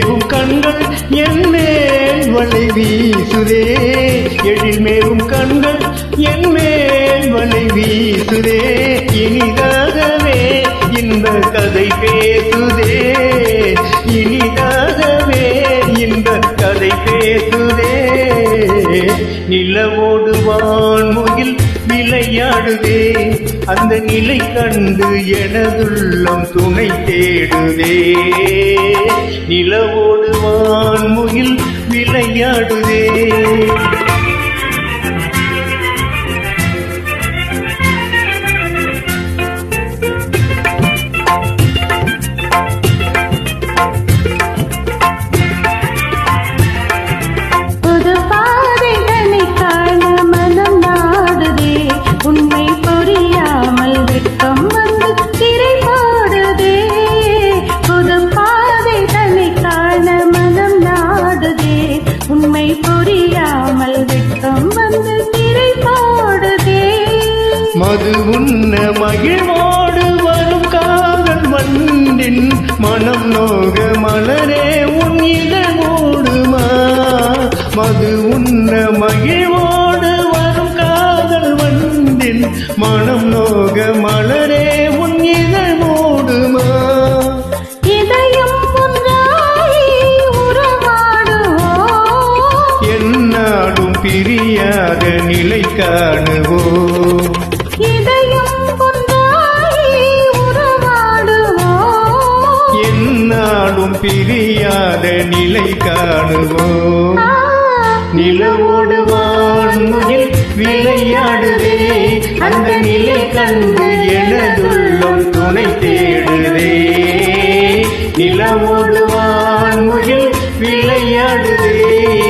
மேவும் கண்கள் என் மேல் வலை வீசுதே. எழில் மேவும் கண்கள் என் மேல் வலை வீசுதே. இனிதாகவே இந்த கதை பேசுதே. இனிதாகவே இந்த கதை பேசுதே. நிலவோடு வான்முகில் விளையாடுதே. அந்த நிலை கண்டு எனதுள்ளம் துணை தேடுதே. நிலவோடு வான்முகில் விளையாடுதே. புரியாமல் வெட்கம் வந்து திரை போடுதே. மது உண்ண மகிழ்வோடு வரும் காதல் வண்டின் மனம் நோக மலரே உன் இதழ் மூடுமா. மது உண்ண மகிழ்வோடு வரும் காதல் வண்டின் மனம் நோக மலரே உன் இதழ் மூடுமா. பிரியாத நிலை காணுவோம். என்னாலும் பிரியாத நிலை காணுவோம். நிலவோடு வான்முகில் விளையாடுதே. அந்த நிலை கண்டு எனதுள்ளம் துணை தேடுதே. நிலவோடு வான்முகில் விளையாடுதே.